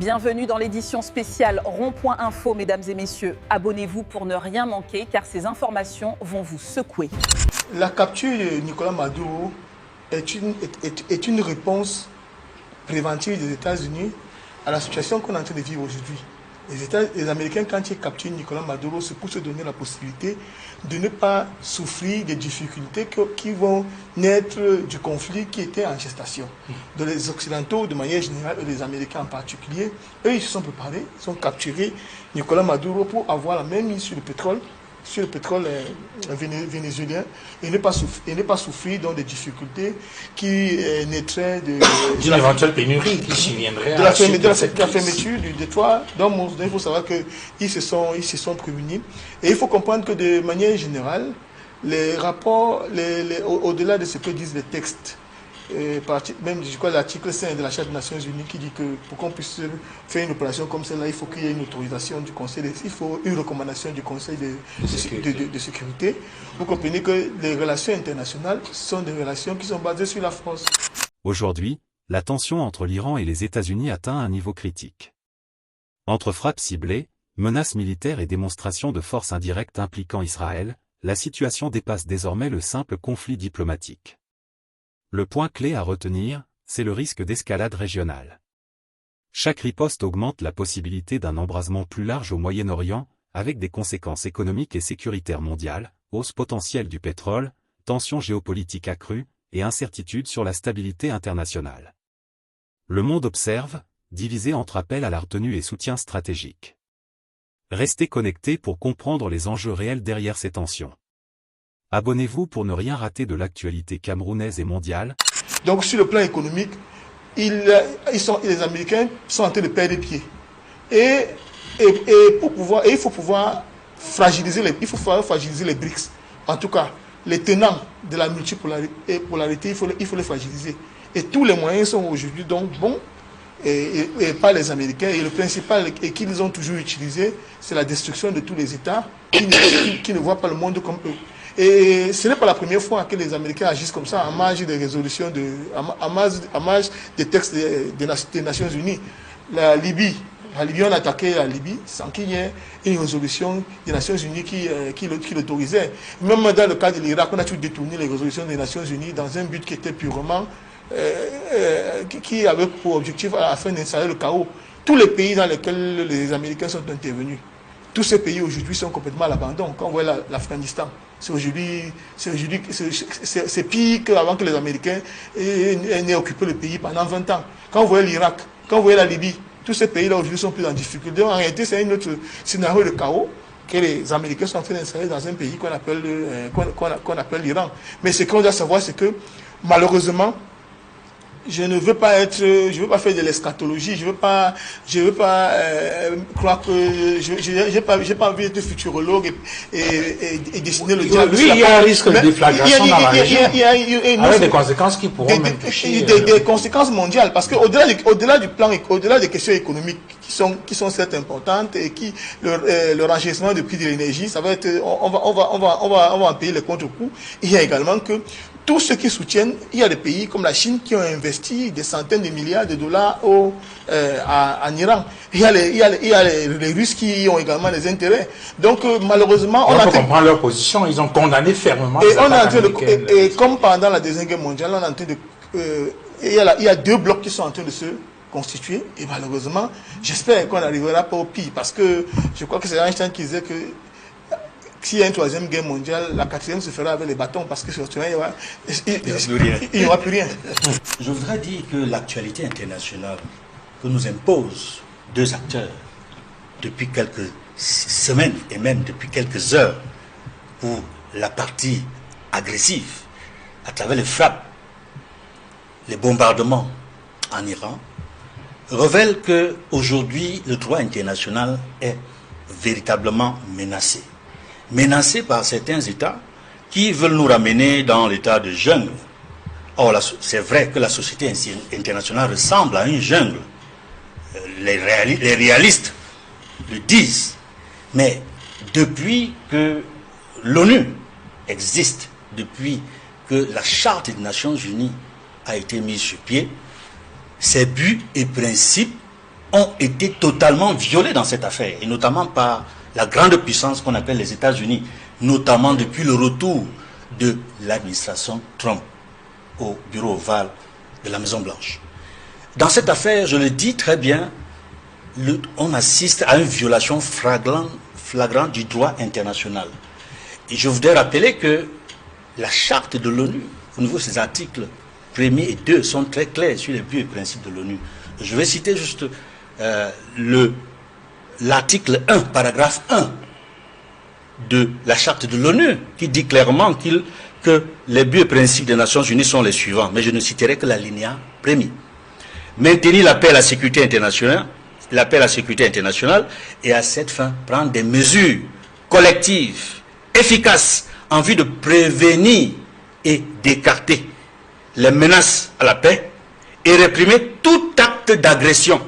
Bienvenue dans l'édition spéciale Rond-Point Info, mesdames et messieurs. Abonnez-vous pour ne rien manquer, car ces informations vont vous secouer. La capture de Nicolás Maduro est une réponse préventive des États-Unis à la situation qu'on est en train de vivre aujourd'hui. Les Américains, quand ils capturent Nicolás Maduro, c'est pour se donner la possibilité de ne pas souffrir des difficultés qui vont naître du conflit qui était en gestation. Donc les Occidentaux, de manière générale, et les Américains en particulier, eux, ils se sont préparés, ils ont capturé Nicolás Maduro pour avoir la même mise sur le pétrole vénézuélien et ne pas souffrir donc des difficultés qui naîtraient d'une éventuelle pénurie qui s'y viendrait de la fermeture du détroit d'Ormuz. Il faut savoir qu'ils se sont prévenus. Et il faut comprendre que de manière générale, les rapports, au-delà de ce que disent les textes, même je crois l'article 5 de la Charte des Nations Unies qui dit que pour qu'on puisse faire une opération comme celle-là, il faut qu'il y ait une autorisation du Conseil, il faut une recommandation du Conseil de sécurité. Vous comprenez que les relations internationales sont des relations qui sont basées sur la force. Aujourd'hui, la tension entre l'Iran et les États-Unis atteint un niveau critique. Entre frappes ciblées, menaces militaires et démonstrations de force indirectes impliquant Israël, la situation dépasse désormais le simple conflit diplomatique. Le point clé à retenir, c'est le risque d'escalade régionale. Chaque riposte augmente la possibilité d'un embrasement plus large au Moyen-Orient, avec des conséquences économiques et sécuritaires mondiales, hausse potentielle du pétrole, tensions géopolitiques accrues, et incertitudes sur la stabilité internationale. Le monde observe, divisé entre appel à la retenue et soutien stratégique. Restez connectés pour comprendre les enjeux réels derrière ces tensions. Abonnez-vous pour ne rien rater de l'actualité camerounaise et mondiale. Donc sur le plan économique, les Américains sont en train de perdre pied. Et il faut pouvoir fragiliser les BRICS. En tout cas, les tenants de la multipolarité, il faut les fragiliser. Et tous les moyens sont aujourd'hui donc bons et par les Américains. Et le principal et qu'ils ont toujours utilisé, c'est la destruction de tous les États qui ne voient pas le monde comme eux. Et ce n'est pas la première fois que les Américains agissent comme ça, en marge des résolutions, en marge des textes des Nations Unies. La Libye, on a attaqué la Libye sans qu'il y ait une résolution des Nations Unies qui l'autorisait. Même dans le cas de l'Irak, on a toujours détourné les résolutions des Nations Unies dans un but qui était purement, qui avait pour objectif afin d'installer le chaos. Tous les pays dans lesquels les Américains sont intervenus, tous ces pays aujourd'hui sont complètement à l'abandon. Quand on voit l'Afghanistan, c'est pire qu'avant que les Américains n'aient occupé le pays pendant 20 ans. Quand on voit l'Irak, quand on voit la Libye, tous ces pays-là aujourd'hui sont plus en difficulté. En réalité, c'est un autre scénario de chaos que les Américains sont en train d'installer dans un pays qu'on appelle l'Iran. Mais ce qu'on doit savoir, c'est que malheureusement, je ne veux pas faire de l'eschatologie, je veux pas croire que j'ai pas envie d'être futurologue et dessiner le diable. Lui, il y a un risque de déflagration dans la région, avec des conséquences qui pourront même toucher... Des conséquences mondiales, parce qu'au-delà du plan, au-delà des questions économiques qui sont certes importantes et le renchérissement du prix de l'énergie, ça va être, on va en payer les contre-coups. Il y a également que tous ceux qui soutiennent, il y a des pays comme la Chine qui ont investi des centaines de milliards de dollars en Iran. Il y a les Russes qui ont également des intérêts. Donc malheureusement, on peut comprendre leur position. Ils ont condamné fermement. Et comme pendant la Deuxième Guerre mondiale, on est en train il y a deux blocs qui sont en train de se constituer. Et malheureusement, j'espère qu'on n'arrivera pas au pire, parce que je crois que c'est Einstein qui disait que s'il y a une troisième guerre mondiale, la quatrième se fera avec les bâtons, parce que surtout, il n'y aura plus rien. Je voudrais dire que l'actualité internationale que nous impose deux acteurs depuis quelques semaines et même depuis quelques heures, pour la partie agressive, à travers les frappes, les bombardements en Iran, révèle qu'aujourd'hui, le droit international est véritablement menacé. Menacés par certains États qui veulent nous ramener dans l'état de jungle. Or, c'est vrai que la société internationale ressemble à une jungle. Les réalistes le disent. Mais depuis que l'ONU existe, depuis que la Charte des Nations Unies a été mise sur pied, ses buts et principes ont été totalement violés dans cette affaire, et notamment par la grande puissance qu'on appelle les États-Unis, notamment depuis le retour de l'administration Trump au bureau ovale de la Maison-Blanche. Dans cette affaire, je le dis très bien, on assiste à une violation flagrante du droit international. Et je voudrais rappeler que la charte de l'ONU, au niveau de ses articles 1er et 2, sont très clairs sur les buts et principes de l'ONU. Je vais citer juste l'article 1, paragraphe 1 de la charte de l'ONU, qui dit clairement que les buts et principes des Nations Unies sont les suivants, mais je ne citerai que l'alinéa premier. Maintenir la paix et la sécurité internationale, et à cette fin prendre des mesures collectives efficaces en vue de prévenir et d'écarter les menaces à la paix et réprimer tout acte d'agression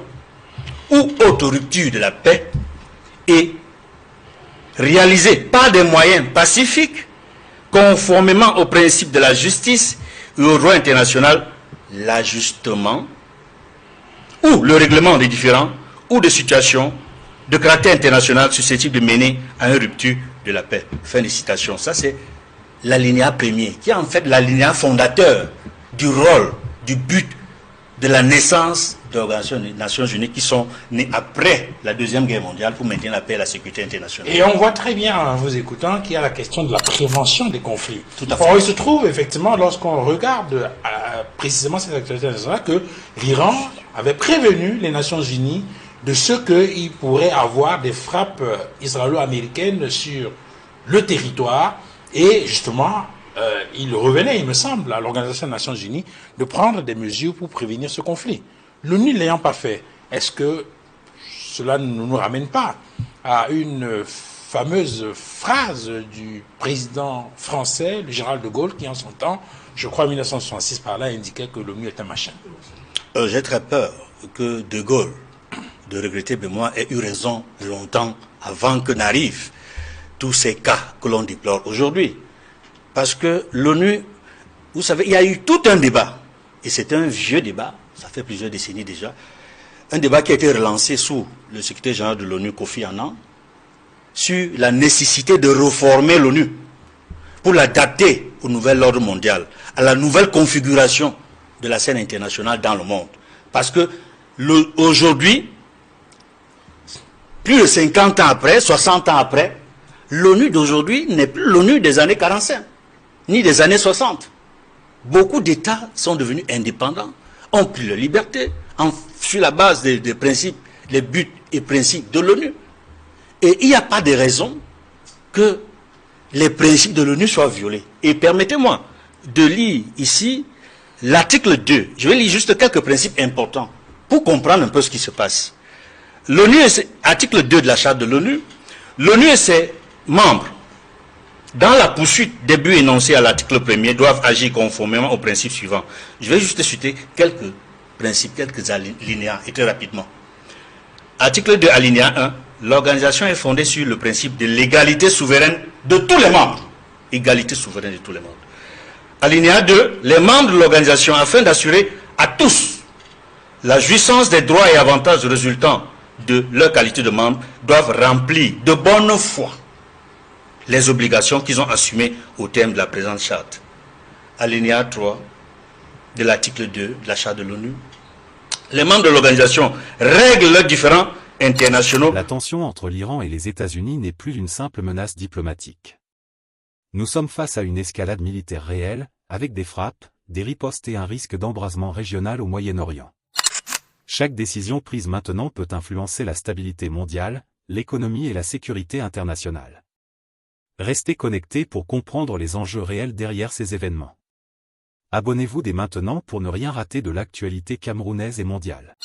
ou autre rupture de la paix et réaliser par des moyens pacifiques, conformément aux principes de la justice et au droit international, l'ajustement ou le règlement des différends ou de situations de caractère international susceptibles de mener à une rupture de la paix. Fin de citation. Ça, c'est l'alinéa premier, qui est en fait l'alinéa fondateur du rôle, du but de la naissance d'organisations des Nations Unies qui sont nées après la Deuxième Guerre mondiale pour maintenir la paix et la sécurité internationale. Et on voit très bien, en vous écoutant, qu'il y a la question de la prévention des conflits. Tout à fait. Or, il se trouve, effectivement, lorsqu'on regarde précisément cette actualité internationale, que l'Iran avait prévenu les Nations Unies de ce qu'il pourrait avoir des frappes israélo-américaines sur le territoire. Et justement, il revenait, il me semble, à l'Organisation des Nations Unies de prendre des mesures pour prévenir ce conflit. L'ONU ne l'ayant pas fait, est-ce que cela ne nous ramène pas à une fameuse phrase du président français, le général de Gaulle, qui en son temps, je crois en 1966 par là, indiquait que l'ONU est un machin? J'ai très peur que de Gaulle, de regretter mémoire, ait eu raison longtemps avant que n'arrivent tous ces cas que l'on déplore aujourd'hui. Parce que l'ONU, vous savez, il y a eu tout un débat, et c'est un vieux débat, ça fait plusieurs décennies déjà, un débat qui a été relancé sous le secrétaire général de l'ONU, Kofi Annan, sur la nécessité de reformer l'ONU pour l'adapter au nouvel ordre mondial, à la nouvelle configuration de la scène internationale dans le monde. Parce que aujourd'hui, plus de 50 ans après, 60 ans après, l'ONU d'aujourd'hui n'est plus l'ONU des années 45, ni des années 60. Beaucoup d'États sont devenus indépendants, ont pris leur liberté, sur la base des principes, les buts et principes de l'ONU. Et il n'y a pas de raison que les principes de l'ONU soient violés. Et permettez-moi de lire ici l'article 2. Je vais lire juste quelques principes importants pour comprendre un peu ce qui se passe. L'ONU, article 2 de la charte de l'ONU, l'ONU et ses membres, dans la poursuite des buts énoncés à l'article 1er, doivent agir conformément aux principes suivants. Je vais juste citer quelques principes, quelques alinéas, et très rapidement. Article 2, alinéa 1, l'organisation est fondée sur le principe de l'égalité souveraine de tous les membres. Égalité souveraine de tous les membres. Alinéa 2, les membres de l'organisation, afin d'assurer à tous la jouissance des droits et avantages résultant de leur qualité de membre, doivent remplir de bonne foi les obligations qu'ils ont assumées au terme de la présente charte. Alinéa 3 de l'article 2 de la charte de l'ONU. Les membres de l'organisation règlent leurs différends internationaux. La tension entre l'Iran et les États-Unis n'est plus une simple menace diplomatique. Nous sommes face à une escalade militaire réelle, avec des frappes, des ripostes et un risque d'embrasement régional au Moyen-Orient. Chaque décision prise maintenant peut influencer la stabilité mondiale, l'économie et la sécurité internationale. Restez connectés pour comprendre les enjeux réels derrière ces événements. Abonnez-vous dès maintenant pour ne rien rater de l'actualité camerounaise et mondiale.